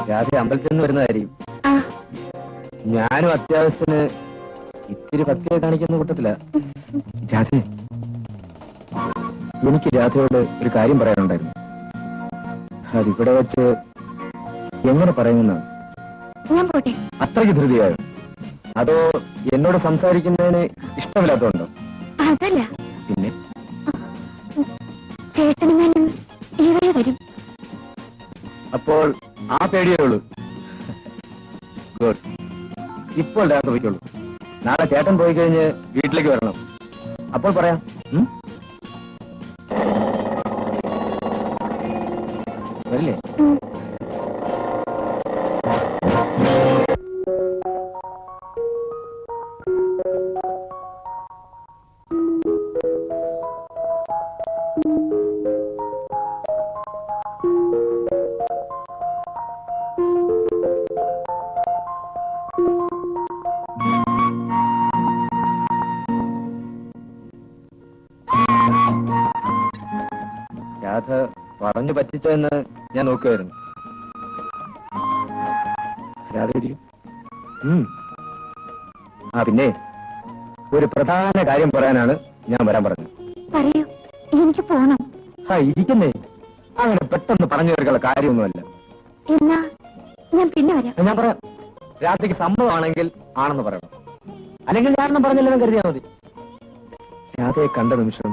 രാത്രി അമ്പലത്തിൽ നിന്ന് വരുന്നതായിരിക്കും. ഞാനും അത്യാവശ്യത്തിന് ഇത്തിരി ഭക്തിയെ കാണിക്കുന്ന കൂട്ടത്തില. രാധേ, എനിക്ക് രാധയോട് ഒരു കാര്യം പറയാനുണ്ടായിരുന്നു. അതിവിടെ വെച്ച് എങ്ങനെ പറയുമെന്നാണ്. അത്രയ്ക്ക് ധൃതിയായോ? അതോ എന്നോട് സംസാരിക്കുന്നതിന് ഇഷ്ടമില്ലാത്തതുണ്ടോ? അതല്ല, പിന്നെ ചേട്ടനും ഇവിടെ വരും. അപ്പോൾ ആ പേടിയേ ഉള്ളൂ. ഗുഡ്. ഇപ്പോൾ രാധ പോയിക്കോളൂ. നാളെ ചേട്ടൻ പോയി കഴിഞ്ഞ് വീട്ടിലേക്ക് വരണം. അപ്പോൾ പറയാം. വരില്ലേ? രാധ പറഞ്ഞു പറ്റിച്ചോ എന്ന് ഞാൻ നോക്കുമായിരുന്നു. രാധ പിന്നെ ഒരു പ്രധാന കാര്യം പറയാനാണ് ഞാൻ വരാൻ പറഞ്ഞത്. പറയൂ, എനിക്ക് പോണം. ഇരിക്കുന്നേ, അങ്ങനെ പെട്ടെന്ന് പറഞ്ഞു തീർക്കുള്ള കാര്യമൊന്നുമല്ല. എന്നാ ഞാൻ പിന്നെ വരാം. ഞാൻ പറയാം. രാധയ്ക്ക് സമ്മതമാണെങ്കിൽ ആണെന്ന് പറയണം, അല്ലെങ്കിൽ ഞാനെന്നും പറഞ്ഞില്ലെന്ന് കരുതിയാൽ മതി. രാധയെ കണ്ട നിമിഷം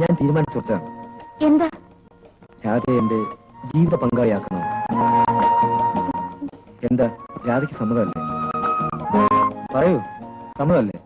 ഞാൻ തീരുമാനിച്ചു വെച്ചാണ്. എന്താ? രാധയെ എന്റെ ജീവിത പങ്കാളിയാക്കണം. എന്താ, രാധയ്ക്ക് സമ്മതമല്ലേ? പറയൂ, സമ്മതമല്ലേ?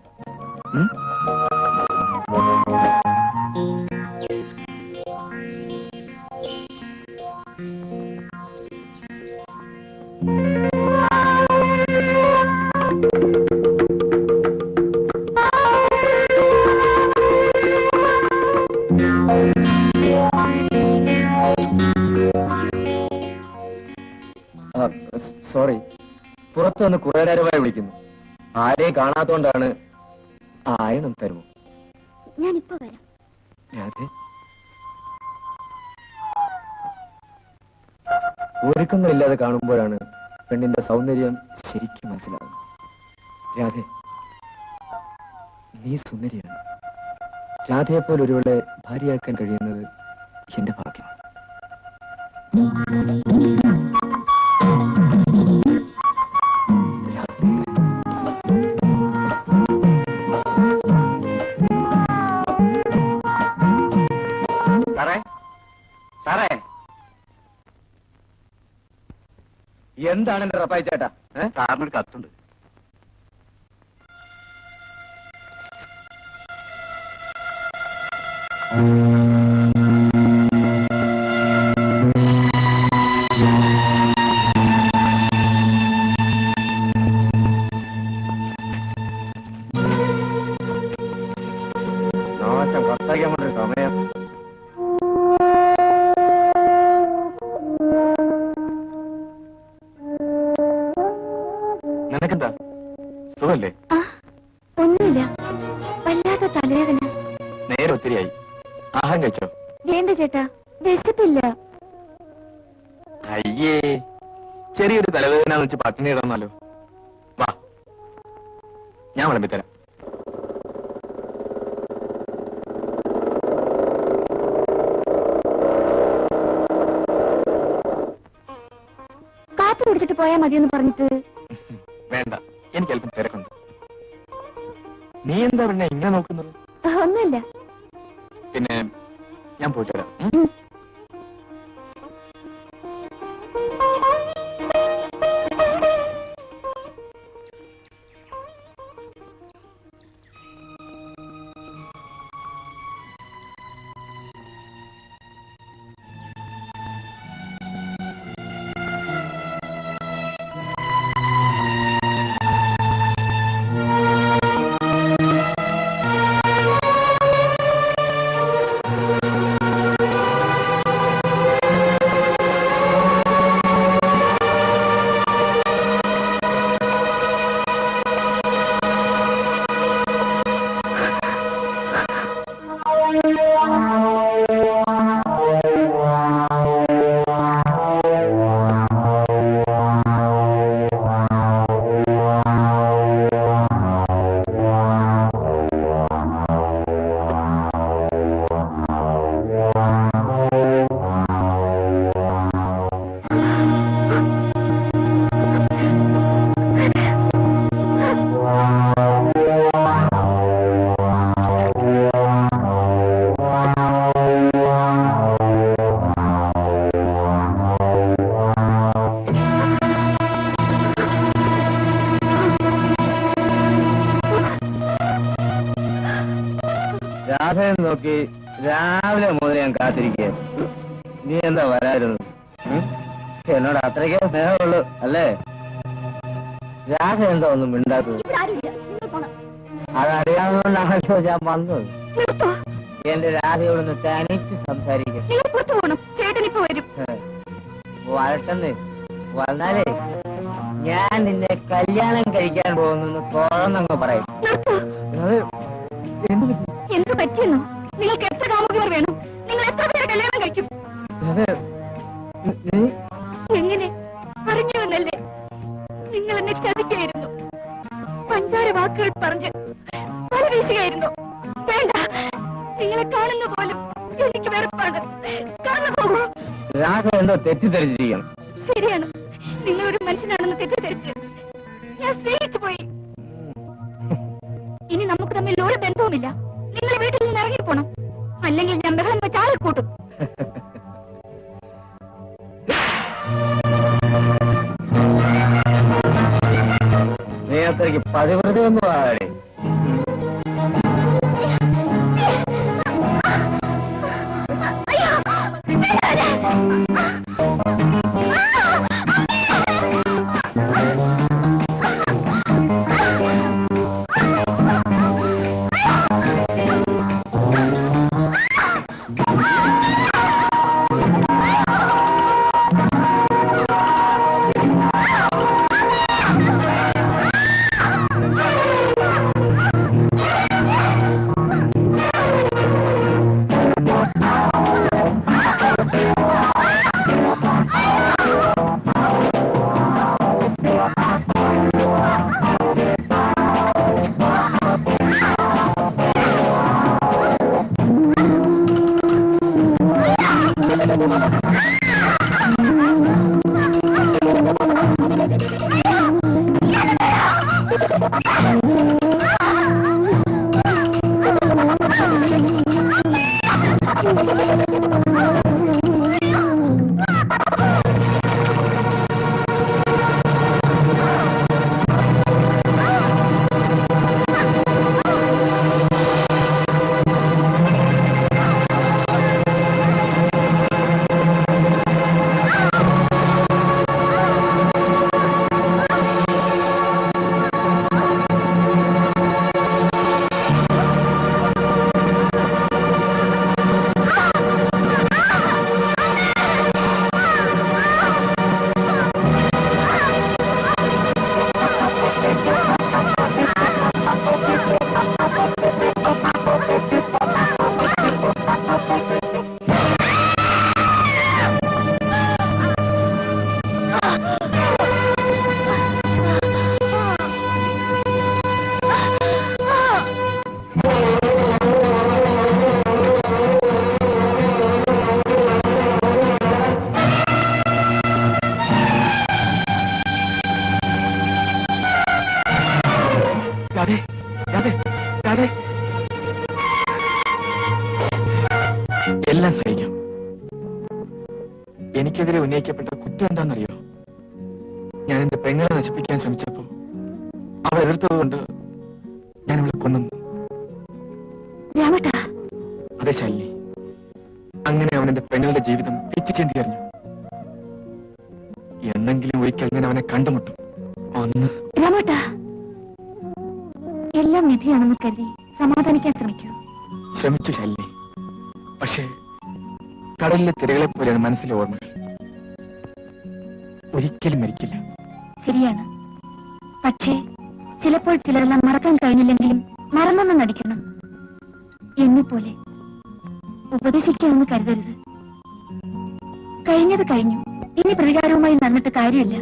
സോറി, പുറത്തു വന്ന് കുറെ നേരമായി വിളിക്കുന്നു. ആരെയും കാണാത്തോണ്ടാണ്. ആയണം തരുമോ? ഞാനിപ്പോ വരാം. രാധേ, ഒരുക്കങ്ങളില്ലാതെ കാണുമ്പോഴാണ് പെണ്ണിന്റെ സൗന്ദര്യം ശരിക്കും മനസ്സിലാകുന്നത്. രാധേ, നീ സുന്ദരിയാണ്. രാധയെപ്പോലെ ഒരുവളെ ഭാര്യയാക്കാൻ കഴിയുന്നത് എന്റെ ഭാഗ്യമാണ്. എന്താണ് എന്റെ റപ്പായി ചേട്ടാ? സാറിനൊരു കത്തുണ്ട്. നാശം കത്താക്കാൻ വേണ്ട സമയം. നിനക്കെന്താ, സുഖല്ലേ? ഒന്നുമില്ല, വല്ലാത്ത തലവേദന. നേരെ ഒത്തിരിയായി. ആഹാരം കഴിച്ചോ? വേണ്ട ചേട്ടാ, വിശപ്പില്ല. അയ്യേ, ചെറിയൊരു തലവേദന വെച്ച് പട്ടിണി ഇടന്നാലോ? വാ, ഞാൻ വിളമ്പിത്തരാം. കാപ്പി കുടിച്ചിട്ട് പോയാ മതിയെന്ന് പറഞ്ഞിട്ട്. വേണ്ട, എനിക്ക് അല്പം തിരക്കുണ്ട്. നീ എന്താ പിന്നെ ഇങ്ങനെ നോക്കുന്നത്? ഒന്നുമില്ല. പിന്നെ ഞാൻ പോയിട്ട് വരാം. സമയം നോക്കി രാവിലെ മുതൽ ഞാൻ കാത്തിരിക്കുക. നീ എന്താ വരായിരുന്നു? എന്നോട് അത്രയ്ക്കേ സ്നേഹമുള്ളൂ അല്ലേ? രാധ എന്താ ഒന്നും മിണ്ടാത്തത്? അതറിയാവുന്നതുകൊണ്ടാണല്ലോ ഞാൻ വന്നത്. എന്റെ രാധയോടൊന്ന് തനിച്ച് സംസാരിക്കും. വരട്ടെന്ന് വന്നാലേ ഞാൻ നിന്നെ കല്യാണം കഴിക്കാൻ പോകുന്നു തുറന്നങ്ങ് പറയും. എന്ത് പറ്റിയെന്നോ? നിങ്ങൾക്ക് എത്ര കാമുകർ വേണം? നിങ്ങൾ എത്ര പേരെ കല്യാണം കഴിക്കും? എങ്ങനെ പറഞ്ഞു എന്നല്ലേ? നിങ്ങൾ എന്നെ ചതിക്കായിരുന്നു. പഞ്ചാര വാക്കുകൾ പറഞ്ഞ് പല വീശുകയായിരുന്നു. വേണ്ട, നിങ്ങളെ കാണുന്ന പോലും എനിക്ക് വെറുപ്പാണ്. കടന്നു പോകൂ. രാഘ എന്തോ തെറ്റിദ്ധരിച്ചിരിക്കണം. ശരിയാണ്, നിങ്ങളൊരു മനുഷ്യനാണെന്ന് തെറ്റിദ്ധരിച്ച് ഞാൻ സ്നേഹിച്ചു പോയി. ഇനി നമുക്ക് തമ്മിൽ ഒരു ബന്ധവുമില്ല. നിങ്ങളെ വീട്ടിൽ നിന്ന് ഇറങ്ങിപ്പോണം, അല്ലെങ്കിൽ ഞാൻ ബഹളം വെച്ച് ആളെ കൂട്ടും. നീ അത്രയ്ക്ക് പതിവ്രതയൊന്നും ആടെ. എല്ലാം സഹിക്കാം. എനിക്കെതിരെ ഉന്നയിക്കപ്പെട്ട കുറ്റം എന്താണെന്നറിയോ? ഞാൻ എന്റെ പെങ്ങളെ നശിപ്പിക്കാൻ ശ്രമിച്ചപ്പോ അവൾ എതിർത്തതുകൊണ്ട് ഞാൻ അവളെ കൊന്നു. അതെ ശാലിനി, അങ്ങനെ അവൻ എന്റെ പെങ്ങളുടെ ജീവിതം പിച്ചിച്ചേന്തി അറിഞ്ഞു. എന്നെങ്കിലും ഒരിക്കൽ ഞാൻ അവനെ കണ്ടുമുട്ടും. ഒന്ന് എല്ലാം വിധിയാണെന്ന് കരുതി സമാധാനിക്കാൻ ശ്രമിക്കൂ. ശ്രമിച്ചു ശാലിനി, പക്ഷേ കടലിലെ തിരകളെ പോലെയാണ് മനസ്സിലെ ഓർമ്മകൾ. ഒരിക്കലും മരിക്കില്ല. ശരിയാണ്, പക്ഷേ ചിലപ്പോൾ ചിലരെല്ലാം മറക്കാൻ കഴിഞ്ഞില്ലെങ്കിലും മറന്നെന്ന് നടിക്കണം. എന്നെപ്പോലെ ഉപദേശിക്കാമെന്ന് കരുതരുത്. കഴിഞ്ഞത് കഴിഞ്ഞു, ഇനി പ്രതികാരവുമായി നടന്നിട്ട് കാര്യമില്ല.